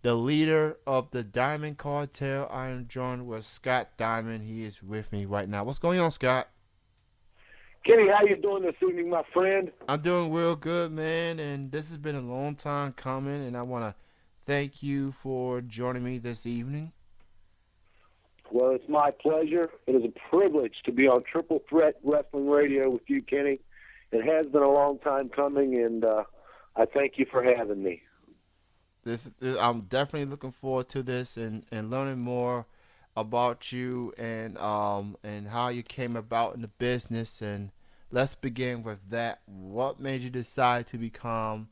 the leader of the Diamond Cartel. I am joined with Scott Diamond. He is with me right now. What's going on, Scott? Kenny, how you doing this evening, my friend? I'm doing real good, man, and this has been a long time coming, and I want to thank you for joining me this evening. Well, it's my pleasure. It is a privilege to be on Triple Threat Wrestling Radio with you, Kenny. It has been a long time coming, and I thank you for having me. I'm definitely looking forward to this and learning more about you and how you came about in the business. And let's begin with that. What made you decide to become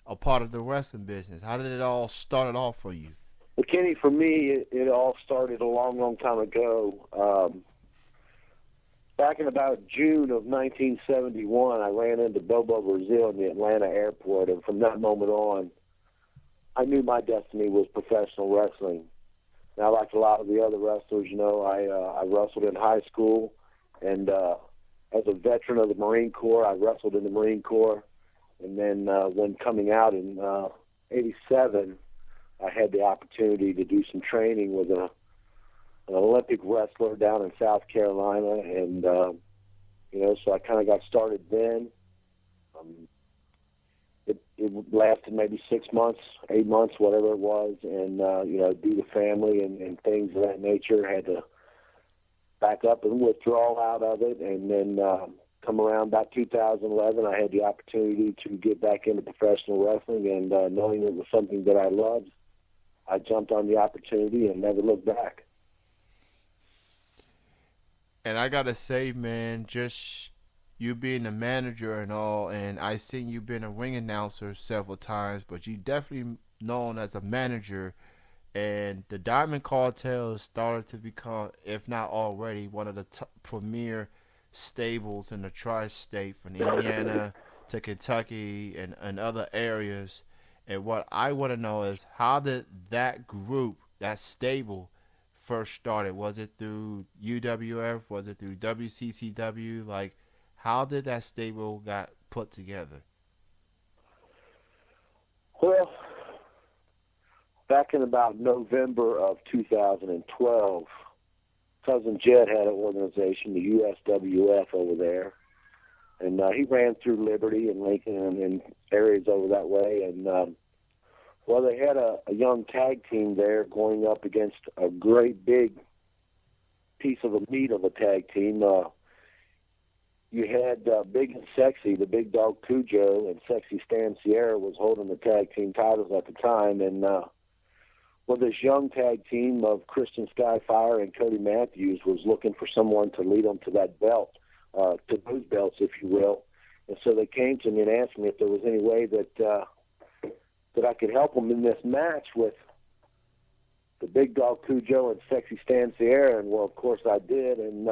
a part of the wrestling business? How did it all start off for you? Well, Kenny, for me, it all started a long, long time ago. Back in about June of 1971, I ran into Bobo Brazil in the Atlanta airport, and from that moment on, I knew my destiny was professional wrestling. Now, like a lot of the other wrestlers, I wrestled in high school, and as a veteran of the Marine Corps, I wrestled in the Marine Corps. And then when coming out in '87, I had the opportunity to do some training with an Olympic wrestler down in South Carolina, and so I kind of got started then. It lasted maybe 6 months, 8 months, whatever it was, and due to family and things of that nature, had to back up and withdraw out of it, and then come around about 2011, I had the opportunity to get back into professional wrestling, and knowing it was something that I loved, I jumped on the opportunity and never looked back. And I gotta say, man, just you being a manager and all, and I seen you been a ring announcer several times, but you definitely known as a manager. And the Diamond Cartel started to become, if not already, one of the premier stables in the tri-state from Indiana to Kentucky and other areas. And what I want to know is, how did that group, that stable, first started? Was it through UWF? Was it through WCCW? Like, how did that stable got put together? Well, back in about November of 2012, Cousin Jed had an organization, the USWF over there, and he ran through Liberty and Lincoln and areas over that way. And they had a young tag team there going up against a great big piece of the meat of a tag team. You had Big and Sexy, the Big Dog Cujo, and Sexy Stan Sierra was holding the tag team titles at the time. And this young tag team of Christian Skyfire and Cody Matthews was looking for someone to lead them to that belt, to those belts, if you will. And so they came to me and asked me if there was any way that I could help them in this match with the Big Dog Cujo and Sexy Stan Sierra. And, well, of course I did. And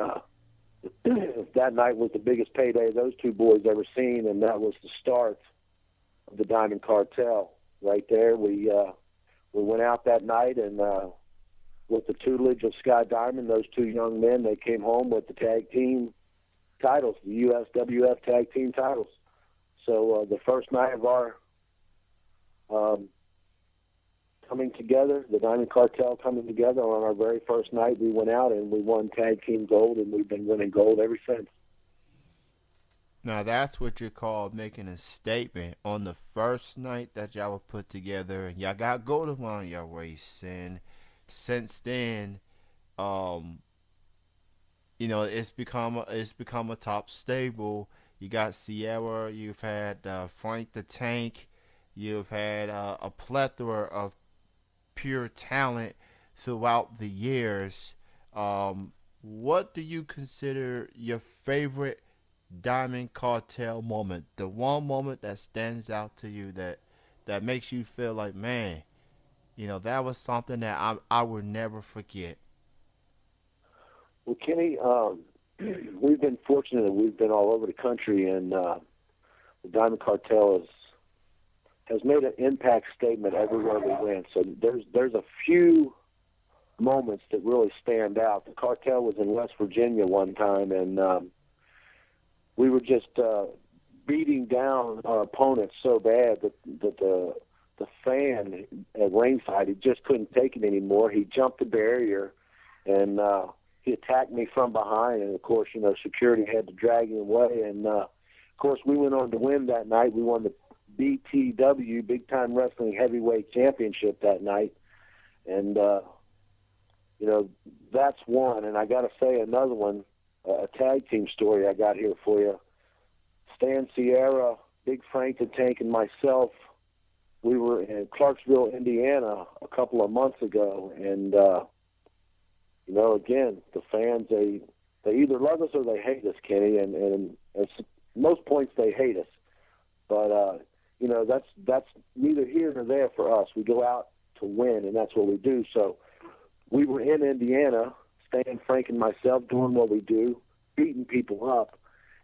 that night was the biggest payday those two boys ever seen, and that was the start of the Diamond Cartel. Right there, we went out that night, and with the tutelage of Scott Diamond, those two young men, they came home with the tag team titles, the USWF tag team titles. So the first night of our coming together, the Diamond Cartel coming together, on our very first night, we went out and we won tag team gold, and we've been winning gold ever since. Now that's what you call making a statement on the first night that y'all were put together, and y'all got gold around your waist. And since then, it's become a top stable. You got Sierra, you've had Frank the Tank, you've had a plethora of pure talent throughout the years. What do you consider your favorite Diamond Cartel moment? The one moment that stands out to you that makes you feel like, man, that was something that I would never forget. Well, Kenny, we've been fortunate that we've been all over the country, and the Diamond Cartel has made an impact statement everywhere we went. So there's a few moments that really stand out. The cartel was in West Virginia one time, and we were just beating down our opponents so bad that the the fan at ringside, he just couldn't take it anymore. He jumped the barrier, and he attacked me from behind. And, of course, security had to drag him away. And, of course, we went on to win that night. We won the BTW, Big Time Wrestling Heavyweight Championship that night. And, that's one. And I got to say another one, a tag team story I got here for you. Stan Sierra, Big Frank the Tank, and myself, we were in Clarksville, Indiana a couple of months ago. And, again, the fans, they either love us or they hate us, Kenny. And at most points they hate us. But, that's neither here nor there for us. We go out to win, and that's what we do. So we were in Indiana, Stan, Frank, and myself doing what we do, beating people up.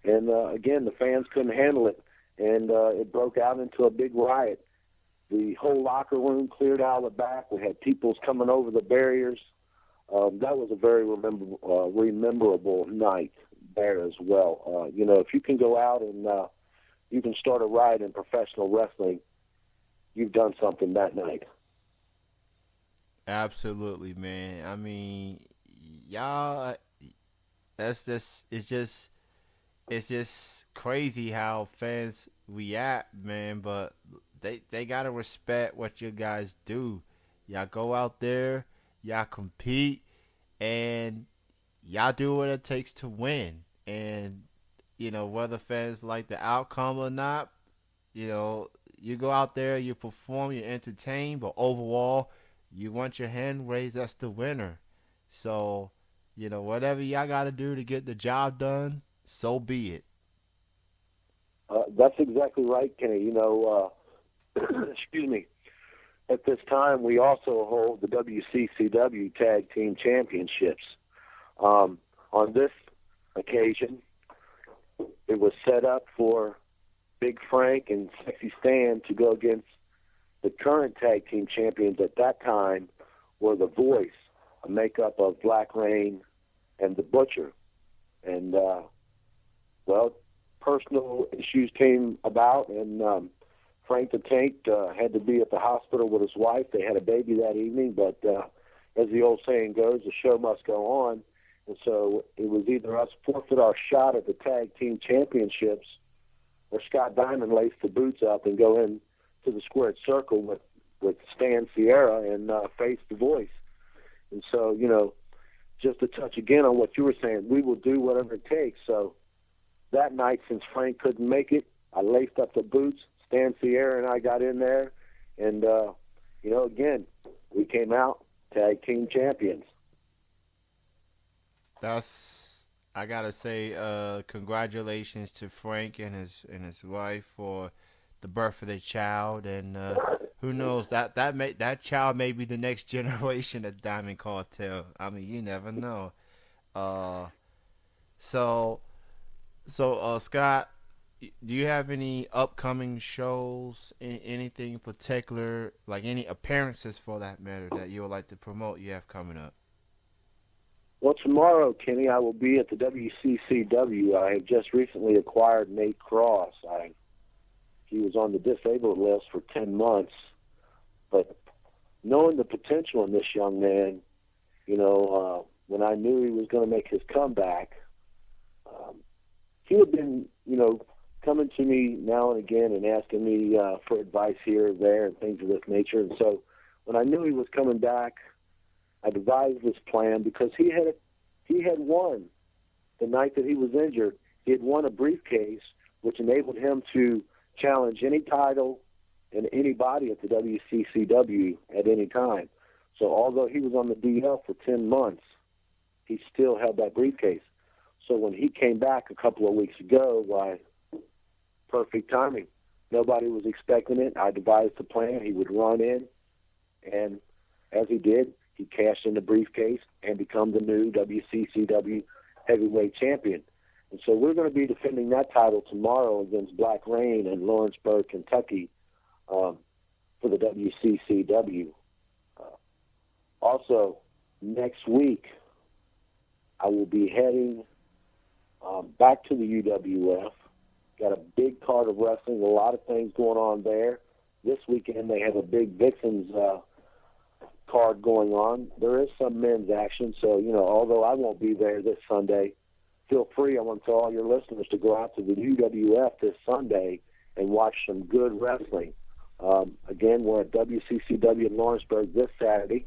And, again, the fans couldn't handle it, and it broke out into a big riot. The whole locker room cleared out of the back. We had people coming over the barriers. That was a very rememberable night there as well. If you can go out and you can start a riot in professional wrestling, you've done something that night. Absolutely, man. I mean, y'all, it's just crazy how fans react, man. But they gotta respect what you guys do. Y'all go out there, y'all compete, and y'all do what it takes to win. And whether fans like the outcome or not, you go out there, you perform, you entertain, but overall, you want your hand raised as the winner. So, whatever y'all got to do to get the job done, so be it. That's exactly right, Kenny. Excuse me. At this time, we also hold the WCCW Tag Team Championships. On this occasion, it was set up for Big Frank and Sexy Stan to go against the current tag team champions at that time were The Voice, a makeup of Black Rain and The Butcher. And, personal issues came about, and Frank the Tank had to be at the hospital with his wife. They had a baby that evening, but as the old saying goes, the show must go on. And so it was either us forfeit our shot at the tag team championships or Scott Diamond lace the boots up and go in to the squared circle with Stan Sierra and face The Voice. And so, just to touch again on what you were saying, we will do whatever it takes. So that night, since Frank couldn't make it, I laced up the boots. Stan Sierra and I got in there, and, again, we came out tag team champions. I gotta say, congratulations to Frank and his wife for the birth of their child, and who knows, that child may be the next generation of Diamond Cartel. I mean, you never know. So Scott, do you have any upcoming shows, anything in particular, like any appearances for that matter, that you would like to promote you have coming up? Well, tomorrow, Kenny, I will be at the WCCW. I have just recently acquired Nate Cross. He was on the disabled list for 10 months, but knowing the potential in this young man, when I knew he was going to make his comeback, he had been, coming to me now and again and asking me for advice here or there and things of this nature. And so when I knew he was coming back, I devised this plan because he had won the night that he was injured. He had won a briefcase, which enabled him to challenge any title and anybody at the WCCW at any time. So although he was on the DL for 10 months, he still held that briefcase. So when he came back a couple of weeks ago, perfect timing. Nobody was expecting it. I devised a plan. He would run in, and as he did, he cashed in the briefcase and become the new WCCW heavyweight champion. And so we're going to be defending that title tomorrow against Black Rain in Lawrenceburg, Kentucky, for the WCCW. Also, next week, I will be heading back to the UWF. Got a big card of wrestling, a lot of things going on there. this weekend they have a big Vixens card going on. There is some men's action, so, although I won't be there this Sunday, feel free, I want to tell all your listeners to go out to the UWF this Sunday and watch some good wrestling. Again, we're at WCCW in Lawrenceburg this Saturday.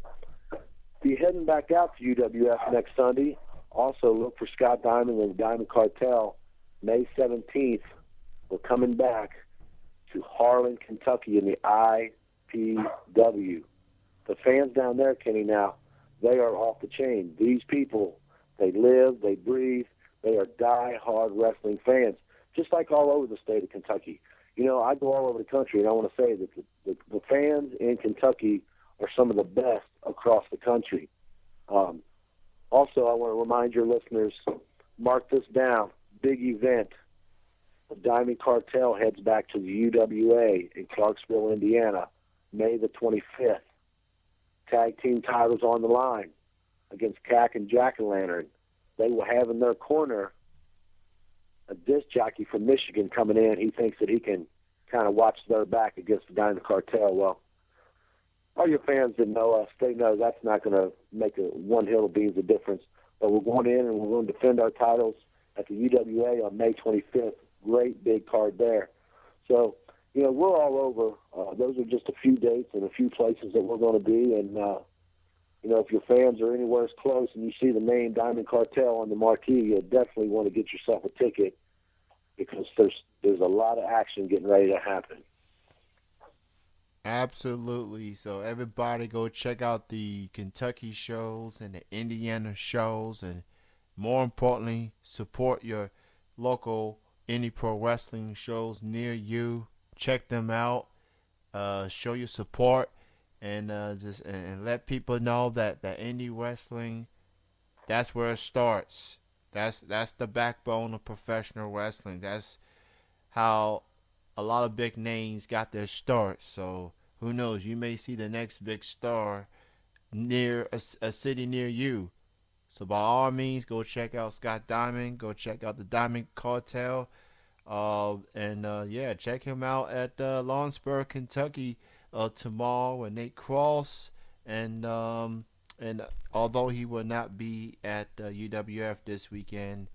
Be heading back out to UWF next Sunday. Also, look for Scott Diamond and the Diamond Cartel. May 17th, we're coming back to Harlan, Kentucky in the IPW. The fans down there, Kenny, now, they are off the chain. These people, they live, they breathe, they are die-hard wrestling fans, just like all over the state of Kentucky. I go all over the country, and I want to say that the fans in Kentucky are some of the best across the country. Also, I want to remind your listeners, mark this down, big event. The Diamond Cartel heads back to the UWA in Clarksville, Indiana, May the 25th. Tag team titles on the line against Cack and Jack-O-Lantern. They will have in their corner a disc jockey from Michigan coming in. He thinks that he can kind of watch their back against the Diamond Cartel. Well, all your fans that know us, they know that's not going to make one hill of beans a difference. But we're going in and we're going to defend our titles at the UWA on May 25th. Great big card there. So, we're all over. Those are just a few dates and a few places that we're going to be. And, if your fans are anywhere as close and you see the name Diamond Cartel on the marquee, you definitely want to get yourself a ticket because there's a lot of action getting ready to happen. Absolutely. So everybody go check out the Kentucky shows and the Indiana shows, and more importantly, support your local indie pro wrestling shows near you. Check them out. Show your support, and just let people know that indie wrestling, that's where it starts. That's the backbone of professional wrestling. That's how a lot of big names got their start. So who knows? You may see the next big star near a city near you. So by all means, go check out Scott Diamond. Go check out the Diamond Cartel. Check him out at Lawrenceburg, Kentucky tomorrow with Nate Cross. And although he will not be at UWF this weekend,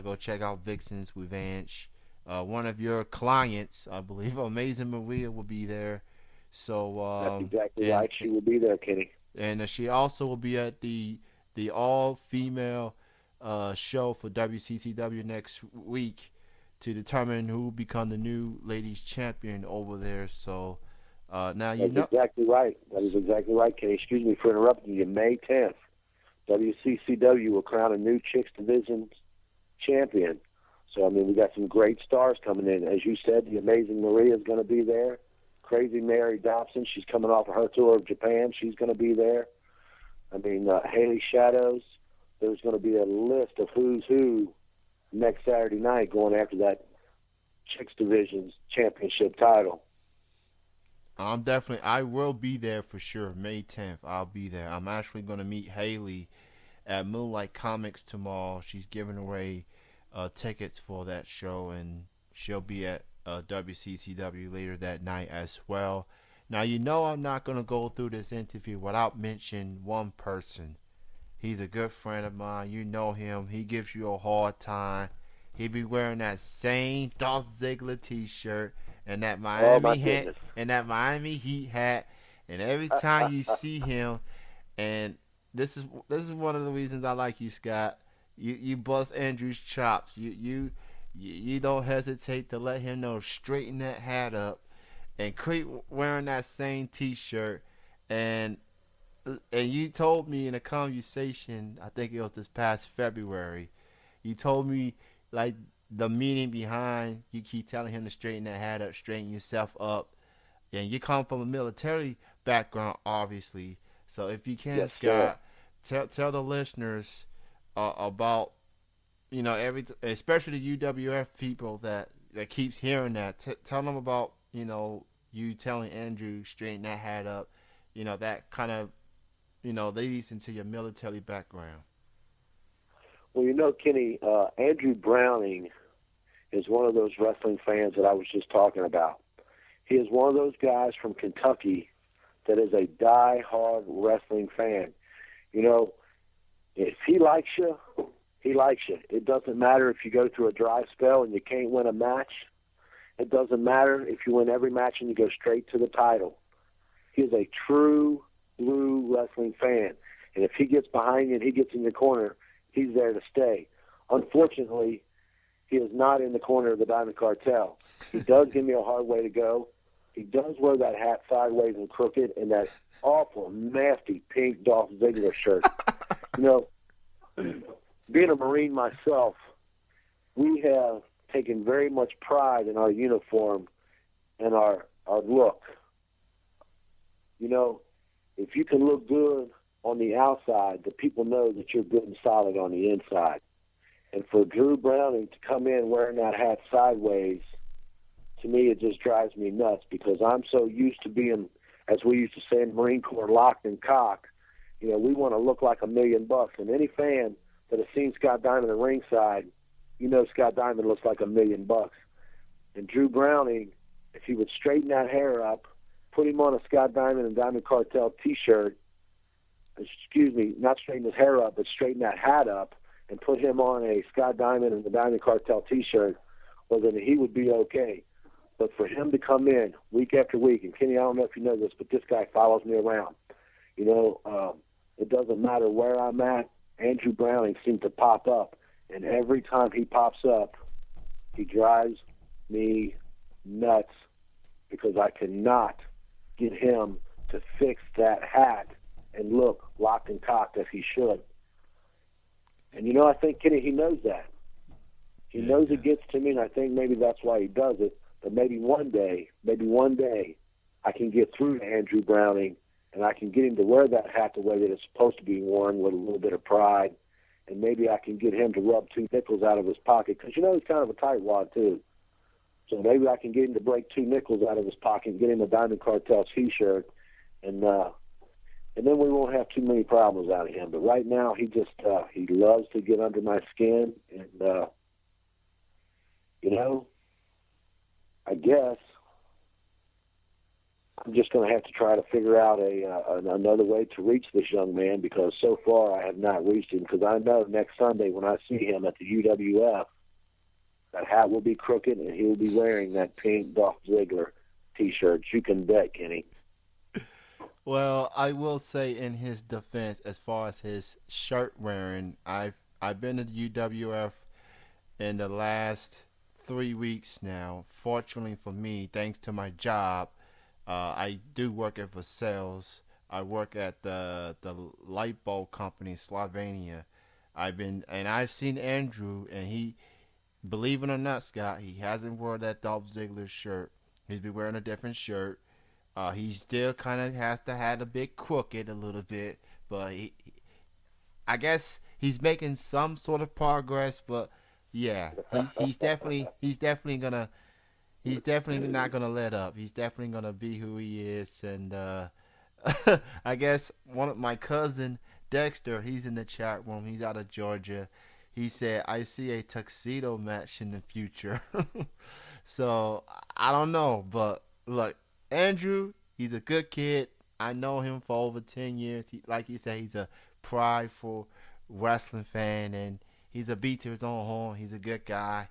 go check out Vixens with Anch. One of your clients, I believe, Amazing Maria, will be there. So that's exactly right. She will be there, Kenny. And she also will be at the all-female show for WCCW next week to determine who will become the new ladies champion over there. So now you know. That's exactly right. That is exactly right, Kenny. Excuse me for interrupting you. May 10th, WCCW will crown a new Chicks Division champion. So, we got some great stars coming in. As you said, the Amazing Maria is going to be there. Crazy Mary Dobson, she's coming off of her tour of Japan. She's going to be there. Haley Shadows. There's going to be a list of who's who next Saturday night going after that Chicks Division's championship title. I will be there for sure. May 10th, I'll be there. I'm actually going to meet Haley at Moonlight Comics tomorrow. She's giving away tickets for that show, and she'll be at WCCW later that night as well. Now, I'm not going to go through this interview without mentioning one person. He's a good friend of mine. You know him. He gives you a hard time. He be wearing that same Dolph Ziggler t-shirt and that Miami hat and that Miami Heat hat. And every time you see him, and this is one of the reasons I like you, Scott. You bust Andrew's chops. You don't hesitate to let him know. Straighten that hat up, and quit wearing that same T-shirt. And you told me in a conversation, I think it was this past February, you told me like the meaning behind you keep telling him to straighten that hat up, straighten yourself up. And you come from a military background, obviously. So if you can, yes, Scott, tell the listeners about, especially the UWF people that keeps hearing that. Tell them about, you telling Andrew straighten that hat up. That kind of, leads into your military background. Well, Kenny, Andrew Browning is one of those wrestling fans that I was just talking about. He is one of those guys from Kentucky that is a die-hard wrestling fan. You know, if he likes you, he likes you. It doesn't matter if you go through a dry spell and you can't win a match. It doesn't matter if you win every match and you go straight to the title. He is a true blue wrestling fan. And if he gets behind you and he gets in your corner, he's there to stay. Unfortunately, he is not in the corner of the Diamond Cartel. He does give me a hard way to go. He does wear that hat sideways and crooked and that awful, nasty pink Dolph Ziggler shirt. You know, being a Marine myself, we have taken very much pride in our uniform and our look. You know, if you can look good on the outside, the people know that you're good and solid on the inside. And for Drew Browning to come in wearing that hat sideways, to me, it just drives me nuts because I'm so used to being, as we used to say in the Marine Corps, locked and cocked. You know, we want to look like $1 million. And any fan that has seen Scott Diamond at ringside, you know Scott Diamond looks like $1 million. And Drew Browning, if he would straighten that hair up, put him on a Scott Diamond and Diamond Cartel T-shirt, excuse me, not straighten his hair up, but straighten that hat up, and put him on a Scott Diamond and the Diamond Cartel T-shirt, well, then he would be okay. But for him to come in week after week, and Kenny, I don't know if you know this, but this guy follows me around. You know, it doesn't matter where I'm at, Andrew Browning seems to pop up. And every time he pops up, he drives me nuts because I cannot get him to fix that hat and look locked and cocked as he should. And, you know, I think, Kenny, he knows that. He knows it gets to me, and I think maybe that's why he does it. But maybe one day, I can get through to Andrew Browning, and I can get him to wear that hat the way that it's supposed to be worn with a little bit of pride. And maybe I can get him to rub 2 nickels out of his pocket, because, you know, he's kind of a tightwad, too. So maybe I can get him to break 2 nickels out of his pocket and get him a Diamond Cartel T-shirt, and then we won't have too many problems out of him. But right now, he just he loves to get under my skin, and, you know, I guess I'm just going to have to try to figure out another way to reach this young man, because so far I have not reached him, because I know next Sunday when I see him at the UWF, that hat will be crooked and he will be wearing that pink Dolph Ziggler T-shirt. You can bet, Kenny. Well, I will say in his defense, as far as his shirt wearing, I've been to the UWF in the last 3 weeks now. Fortunately for me, thanks to my job, I do work for sales. I work at the light bulb company in Slovenia. I've seen Andrew, and he, believe it or not, Scott, he hasn't worn that Dolph Ziggler shirt. He's been wearing a different shirt. He still kind of has to have a bit crooked a little bit, but I guess he's making some sort of progress. But yeah, he's definitely not gonna let up. He's definitely gonna be who he is. And I guess one of my cousin Dexter, he's in the chat room. He's out of Georgia. He said, "I see a tuxedo match in the future." So I don't know, but look, Andrew, he's a good kid. I know him for over 10 years. Like you said, he's a prideful wrestling fan, and he's a beat to his own horn. He's a good guy,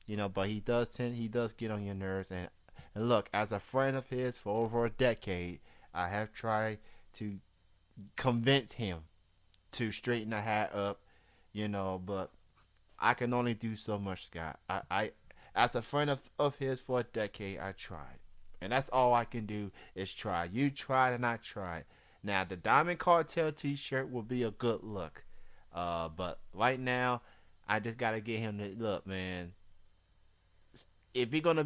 you know, but he does get on your nerves. And look, as a friend of his for over a decade, I have tried to convince him to straighten the hat up, you know, but I can only do so much, Scott. I as a friend of his for a decade, I tried. And that's all I can do is try. You tried and I tried. Now, the Diamond Cartel T-shirt will be a good look. But right now, I just gotta get him to look, man. If you're gonna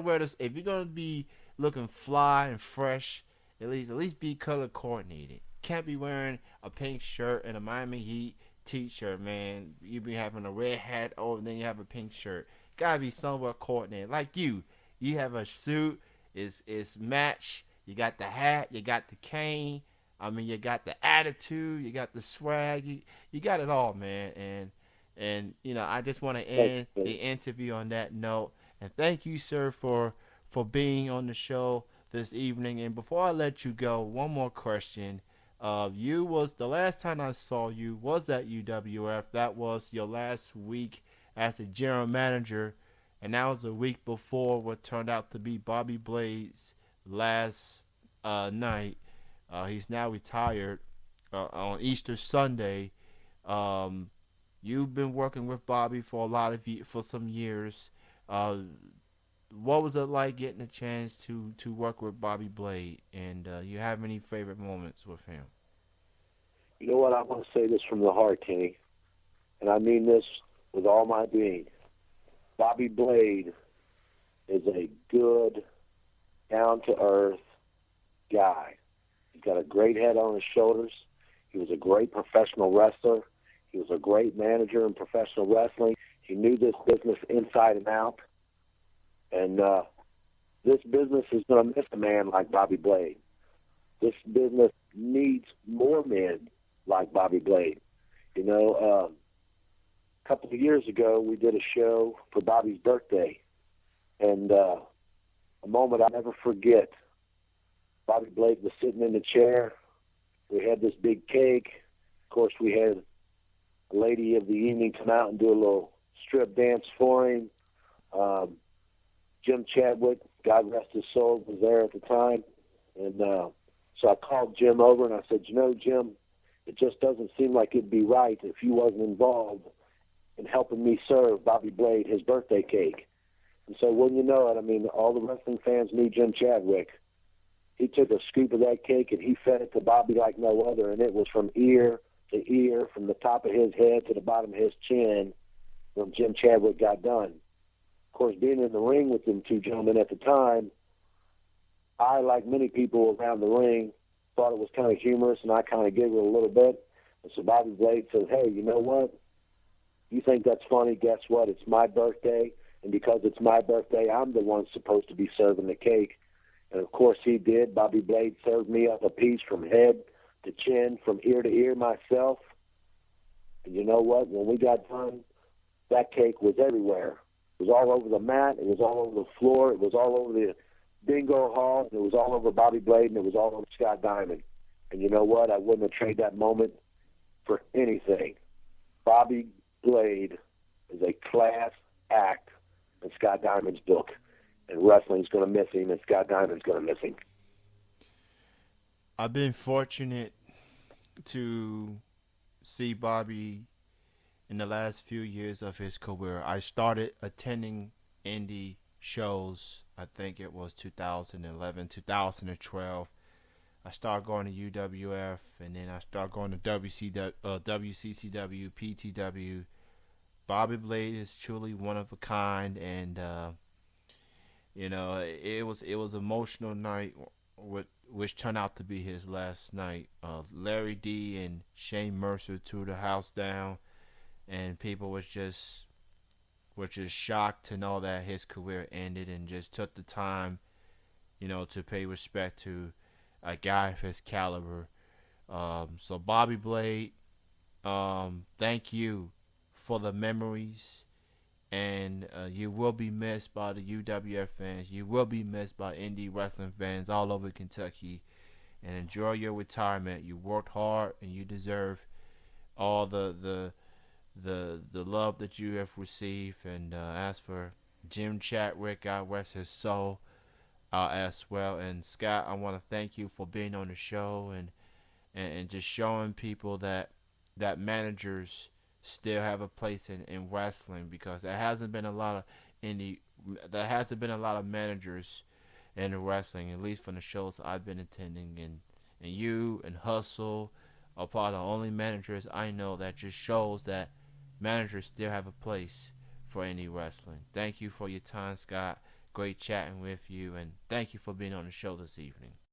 wear this, if you're gonna be looking fly and fresh, at least be color coordinated. Can't be wearing a pink shirt and a Miami Heat T-shirt, man. You be having a red hat over, and then you have a pink shirt. Gotta be somewhat coordinated. Like you have a suit. Is match. You got the hat. You got the cane. I mean, you got the attitude. You got the swag. You got it all, man. And you know, I just want to end the interview on that note. And thank you, sir, for for being on the show this evening. And before I let you go, one more question. You was the last time I saw you was at UWF. That was your last week as a general manager, and that was a week before what turned out to be Bobby Blayze last night. He's now retired on Easter Sunday. Um, you've been working with Bobby for for some years. Uh, what was it like getting a chance to work with Bobby Blayze? And you have any favorite moments with him? You know what? I want to say this from the heart, Kenny, and I mean this with all my being. Bobby Blayze is a good, down-to-earth guy. He's got a great head on his shoulders. He was a great professional wrestler. He was a great manager in professional wrestling. He knew this business inside and out. And this business is going to miss a man like Bobby Blayze. This business needs more men like Bobby Blayze. You know, a couple of years ago, we did a show for Bobby's birthday. And a moment I'll never forget, Bobby Blayze was sitting in the chair. We had this big cake. Of course, we had a lady of the evening come out and do a little strip dance for him. Jim Chadwick, God rest his soul, was there at the time. And so I called Jim over and I said, you know, Jim, it just doesn't seem like it'd be right if you wasn't involved in helping me serve Bobby Blayze his birthday cake. And so when you know it, I mean, all the wrestling fans knew Jim Chadwick. He took a scoop of that cake and he fed it to Bobby like no other, and it was from ear to ear, from the top of his head to the bottom of his chin when Jim Chadwick got done. Of course, being in the ring with them two gentlemen at the time, I, like many people around the ring, thought it was kind of humorous, and I kind of giggled a little bit. And so Bobby Blayze says, hey, you know what? You think that's funny? Guess what? It's my birthday, and because it's my birthday, I'm the one supposed to be serving the cake. And, of course, he did. Bobby Blayze served me up a piece from head to chin, from ear to ear myself. And you know what? When we got done, that cake was everywhere. It was all over the mat. It was all over the floor. It was all over the bingo hall. It was all over Bobby Blayze, and it was all over Scott Diamond. And you know what? I wouldn't have traded that moment for anything. Bobby Blayze is a class act in Scott Diamond's book. And wrestling's going to miss him, and Scott Diamond's going to miss him. I've been fortunate to see Bobby in the last few years of his career. I started attending Indy shows, I think it was 2011, 2012. I started going to UWF, and then I started going to WCCW, PTW. Bobby Blayze is truly one of a kind, and you know, it was emotional night, which turned out to be his last night. Larry D and Shane Mercer tore the house down, and people was just shocked to know that his career ended, and just took the time, you know, to pay respect to a guy of his caliber. So Bobby Blayze, thank you for the memories. And you will be missed by the UWF fans. You will be missed by indie wrestling fans all over Kentucky. And enjoy your retirement. You worked hard, and you deserve all the love that you have received. And as for Jim Chadwick, God rest his soul as well. And Scott, I want to thank you for being on the show and just showing people that managers still have a place in wrestling, because there hasn't been a lot of managers in wrestling, at least from the shows I've been attending, and you and Hustle are probably the only managers I know that just shows that managers still have a place for indie wrestling. Thank you for your time, Scott. Great chatting with you, and thank you for being on the show this evening.